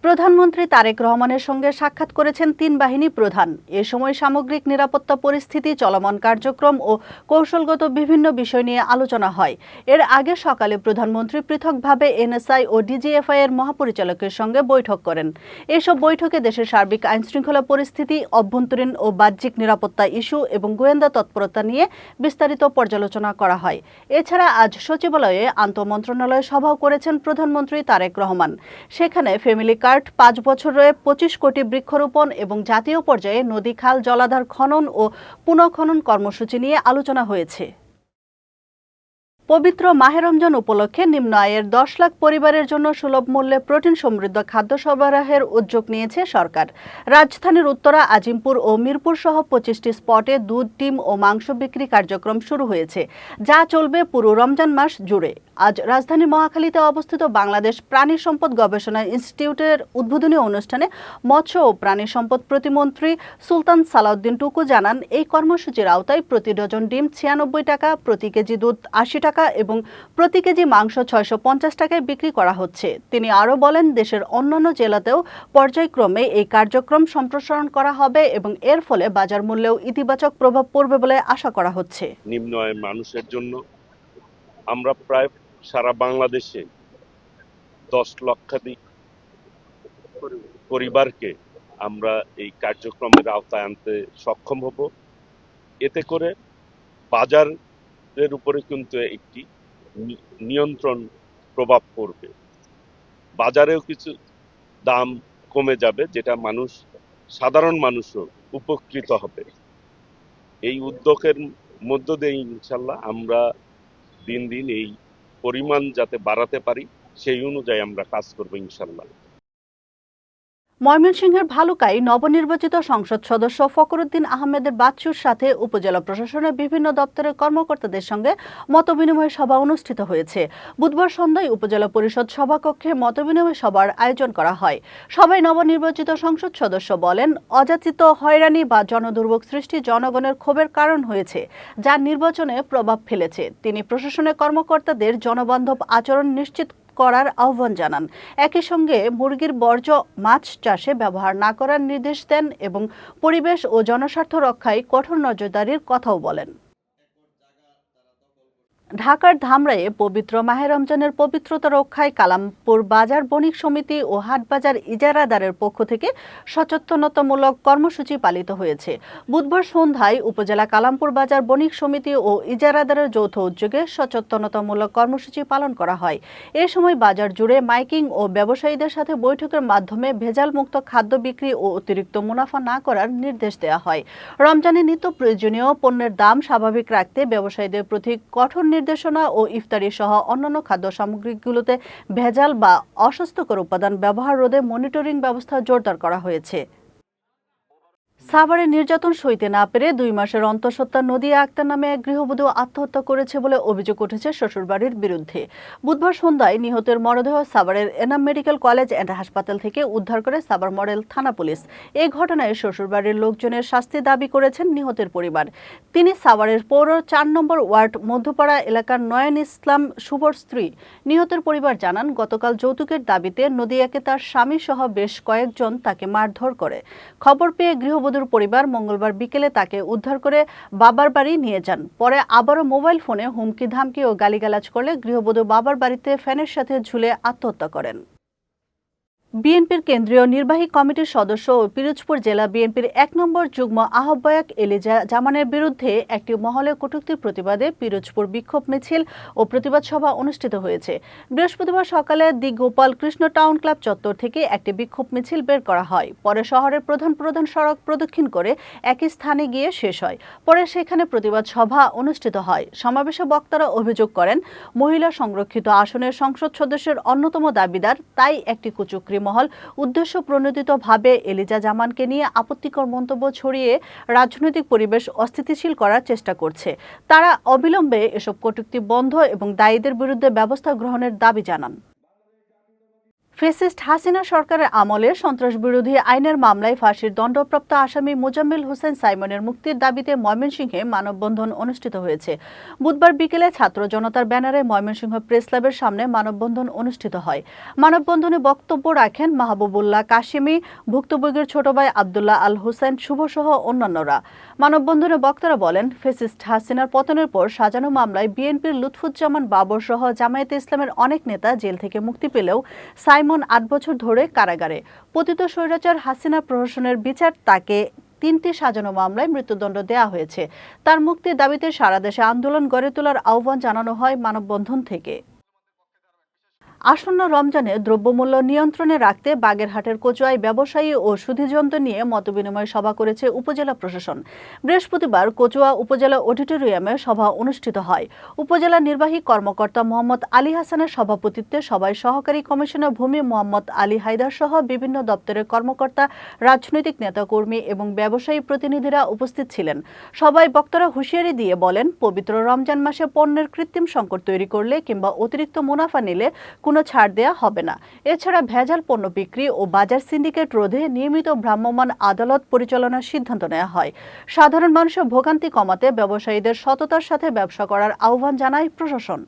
প্রধানমন্ত্রী তারেক রহমানের সঙ্গে সাক্ষাৎ করেছেন তিন বাহিনী প্রধান। এ সময় সামগ্রিক নিরাপত্তা পরিস্থিতি, চলমান কার্যক্রম ও কৌশলগত বিভিন্ন বিষয় নিয়ে আলোচনা হয়। এর আগে সকালে প্রধানমন্ত্রী পৃথকভাবে এনএসআই ও ডিজিএফআই এর মহাপরিচালকের সঙ্গে বৈঠক করেন। এসব বৈঠকে দেশের সার্বিক আইনশৃঙ্খলা পরিস্থিতি, অভ্যন্তরীণ ও বাহ্যিক নিরাপত্তা ইস্যু এবং গোয়েন্দা তৎপরতা নিয়ে বিস্তারিত পর্যালোচনা করা হয়। এছাড়া আজ সচিবালয়ে আন্তঃমন্ত্রণালয় সভাও করেছেন প্রধানমন্ত্রী তারেক রহমান। সেখানে ফ্যামিলি 5 বছরে 25 কোটি বৃক্ষরোপণ এবং জাতীয় পর্যায়ে নদী, খাল, জলাধার খনন ও পুনঃখনন কর্মসূচি নিয়ে আলোচনা হয়েছে। পবিত্র মাহে রমজান উপলক্ষে নিম্ন আয়ের 10 লাখ পরিবারের জন্য সুলভ মূল্যে প্রোটিন সমৃদ্ধ খাদ্য সরবরাহের উদ্যোগ নিয়েছে সরকার। রাজধানীর উত্তরা, আজিমপুর ও মিরপুর সহ 25টি স্পটে দুধ, ডিম ও মাংস বিক্রি কার্যক্রম শুরু হয়েছে, যা চলবে পুরো রমজান মাস জুড়ে। আজ রাজধানীর মহাখালীতে অবস্থিত বাংলাদেশ প্রাণী সম্পদ গবেষণা ইনস্টিটিউটের উদ্বোধনী অনুষ্ঠানে মৎস্য ও প্রাণী সম্পদ প্রতিমন্ত্রী সুলতান সালাউদ্দিন টুকু জানান, এই কর্মসূচির আওতায় প্রতি ডজন ডিম 96 টাকা, প্রতি কেজি দুধ 80 টাকা এবং প্রতি কেজি মাংস 650 টাকায় বিক্রি করা হচ্ছে। তিনি আরও বলেন, দেশের অন্যান্য জেলাতেও পর্যায়ক্রমে এই কার্যক্রম সম্প্রসারণ করা হবে এবং এর ফলে বাজার মূল্যেও ইতিবাচক প্রভাব পড়বে বলে আশা করা হচ্ছে। নিম্ন আয়ের মানুষের জন্য আমরা প্রায় সারা বাংলাদেশে 10 লক্ষাধিক পরিবারকে আমরা এই কার্যক্রমের আওতায় আনতে সক্ষম হব। এতে করে বাজারের উপরে কিন্তু একটি নিয়ন্ত্রণ প্রভাব পড়বে, বাজারেও কিছু দাম কমে যাবে, যেটা সাধারণ মানুষও উপকৃত হবে। এই উদ্যোগের মধ্য দিয়ে ইনশাল্লাহ আমরা দিন দিন এই পরিমাণ যাতে বাড়াতে পারি, সেই অনুযায়ী আমরা কাজ করব ইনশাল্লাহ। ময়মনসিংহের ভালুকায় নবনির্বাচিত সংসদ সদস্য ফখরুদ্দিন আহমেদের বাচ্চুর সাথে উপজেলা প্রশাসনের বিভিন্ন দপ্তরের কর্মকর্তাদের সঙ্গে মতবিনিময় সভা অনুষ্ঠিত হয়েছে। বুধবার সন্ধ্যায় উপজেলা পরিষদ সভাকক্ষে মতবিনিময় সভার আয়োজন করা হয়। সভায় নবনির্বাচিত সংসদ সদস্য বলেন, অযাচিত হয়রানি বা জনদুর্ভোগ সৃষ্টি জনগণের ক্ষোভের কারণ হয়েছে, যা নির্বাচনে প্রভাব ফেলেছে। তিনি প্রশাসনের কর্মকর্তাদের জনবান্ধব আচরণ নিশ্চিত করার আহ্বান জানান। একই সঙ্গে মুরগির বর্জ্য মাছ চাষে ব্যবহার না করার নির্দেশ দেন এবং পরিবেশ ও জনস্বার্থ রক্ষায় কঠোর নজরদারির কথাও বলেন। ঢাকার ধামরাইয়ে পবিত্র মাহে রমজানের পবিত্রতা রক্ষায় কালামপুর বাজার বণিক সমিতি ও হাটবাজার ইজারাদারের পক্ষ থেকে সচেতনতামূলক কর্মসূচি পালিত হয়েছে। বুধবার সন্ধ্যায় উপজেলা কালামপুর বাজার বণিক সমিতি ও ইজারাদারের যৌথ উদ্যোগে সচেতনতামূলক কর্মসূচি পালন করা হয়। এ সময় বাজার জুড়ে মাইকিং ও ব্যবসায়ীদের সাথে বৈঠকের মাধ্যমে ভেজাল মুক্ত খাদ্য বিক্রি ও অতিরিক্ত মুনাফা না করার নির্দেশ দেওয়া হয়। রমজানে নিত্য প্রয়োজনীয় পণ্যের দাম স্বাভাবিক রাখতে ব্যবসায়ীদের প্রতি কঠোর নির্দেশনা ও ইফতারি সহ অন্যান্য খাদ্য সামগ্রীগুলোতে ভেজাল বা অস্বাস্থ্যকর উপাদান ব্যবহার রোধে মনিটরিং ব্যবস্থা জোরদার করা হয়েছে। সাভারে নির্যাতন সইতে না পেরে 2 মাসের অন্তঃসত্ত্বা নদিয়া আক্তার নামে এক গৃহবধূ আত্মহত্যা করেছে বলে অভিযোগ উঠেছে শ্বশুরবাড়ির বিরুদ্ধে। বুধবার সন্ধ্যায় নিহতের মরদেহ সাভারের এনাম মেডিকেল কলেজ অ্যান্ড হাসপাতাল থেকে উদ্ধার করে সাভার মডেল থানা পুলিশ। এই ঘটনায় শ্বশুরবাড়ির লোকজনের শাস্তি দাবি করেছেন নিহতের পরিবার। তিনি সাভারের পৌর 4 নম্বর ওয়ার্ড মধ্যপাড়া এলাকার নয়ন ইসলাম শুভর স্ত্রী। নিহতের পরিবার জানান, গতকাল যৌতুকের দাবিতে নদিয়াকে তার স্বামী সহ বেশ কয়েকজন তাকে মারধর করে। খবর পেয়ে গৃহবধূ পরিবার মঙ্গলবার বিকেলে তাকে উদ্ধার করে বাবার বাড়ি নিয়ে যান। পরে আবারও মোবাইল ফোনে হুমকি ধামকি ও গালিগালাজ করলে গৃহবধূ বাবার বাড়িতে ফ্যানের সাথে ঝুলে আত্মহত্যা করেন। বিএনপির কেন্দ্রীয় নির্বাহী কমিটির সদস্য ও পিরোজপুর জেলা বিএনপির 1 নম্বর যুগ্ম আহ্বায়ক এলিজা জামানের বিরুদ্ধে একটি মহলে কটূক্তির প্রতিবাদে পিরোজপুর বিক্ষোভ মিছিল ও প্রতিবাদ সভা অনুষ্ঠিত হয়েছে। বৃহস্পতিবার সকালে দি গোপাল কৃষ্ণ টাউন ক্লাব চত্বর থেকে একটি বিক্ষোভ মিছিল বের করা হয়। পরে শহরের প্রধান সড়ক প্রদক্ষিণ করে একই স্থানে গিয়ে শেষ হয়। পরে সেখানে প্রতিবাদ সভা অনুষ্ঠিত হয়। সমাবেশে বক্তারা অভিযোগ করেন, মহিলা সংরক্ষিত আসনের সংসদ সদস্যের অন্যতম দাবিদার, তাই একটি কুচক্রী মহল উদ্দেশ্য প্রণোদিতভাবে এলিজা জামানকে নিয়ে আপত্তিকর মন্তব্য ছড়িয়ে রাজনৈতিক পরিবেশ অস্থিতিশীল করার চেষ্টা করছে। তারা অবিলম্বে এসব কটূক্তি বন্ধ এবং দায়ীদের বিরুদ্ধে ব্যবস্থা গ্রহণের দাবি জানান। ফ্যাসিস্ট হাসিনা সরকারের আমলে সন্ত্রাসবিরোধী আইনের মামলায় ফাঁসির দণ্ডপ্রাপ্ত আসামি মোজাম্মেল হোসেন সাইমনের মুক্তির দাবিতে ময়মনসিংহে মানববন্ধন অনুষ্ঠিত হয়েছে। বুধবার বিকেলে ছাত্র জনতার ব্যানারে ময়মনসিংহ প্রেস ক্লাবের সামনে মানববন্ধন অনুষ্ঠিত হয়। মানববন্ধনে বক্তব্য রাখেন মাহবুবুল্লাহ কাশিমি, ভুক্তভোগীর ছোট ভাই আব্দুল্লাহ আল হোসেন শুভসহ অন্যান্যরা। মানববন্ধনে বক্তারা বলেন, ফ্যাসিস্ট হাসিনার পতনের পর সাজানো মামলায় বিএনপির লুৎফুজ্জামান বাবর সহ জামায়াতে ইসলামের অনেক নেতা জেল থেকে মুক্তি পেলেও সাইমন ৮ বছর ধরে কারাগারে। পতিত স্বৈরাচার হাসিনা প্রহসনের বিচার তাকে ৩টি সাজানো মামলায় মৃত্যুদণ্ড দেওয়া হয়েছে। তার মুক্তির দাবিতে সারা দেশে আন্দোলন গড়ে তোলার আহ্বান জানানো হয় মানববন্ধন থেকে। আসন্ন রমজানে দ্রব্যমূল্য নিয়ন্ত্রণে রাখতে বাগেরহাটের কচুয়ায় ব্যবসায়ী ও সুধীজনদের নিয়ে মতবিনিময় সভা করেছে উপজেলা প্রশাসন। বৃহস্পতিবার কচুয়া উপজেলা অডিটোরিয়ামে সভা অনুষ্ঠিত হয়। উপজেলা নির্বাহী কর্মকর্তা মোহাম্মদ আলী হাসানের সভাপতিত্বে সভায় সহকারী কমিশনার ভূমি মোহাম্মদ আলী হায়দার সহ বিভিন্ন দপ্তরের কর্মকর্তা, রাজনৈতিক নেতাকর্মী এবং ব্যবসায়ী প্রতিনিধিরা উপস্থিত ছিলেন। সভায় বক্তারা হুঁশিয়ারি দিয়ে বলেন, পবিত্র রমজান মাসে পণ্যের কৃত্রিম সংকট তৈরি করলে কিংবা অতিরিক্ত মুনাফা নিলে কোনো ছাড় দেয়া হবে না। এছাড়া ভেজাল পণ্য বিক্রি ও বাজার সিন্ডিকেট রোধে নিয়মিত ভ্রাম্যমাণ আদালত পরিচালনার সিদ্ধান্ত নেওয়া হয়। সাধারণ মানুষের ভোগান্তি কমাতে ব্যবসায়ীদের সততার সাথে ব্যবসা করার আহ্বান জানায় প্রশাসন।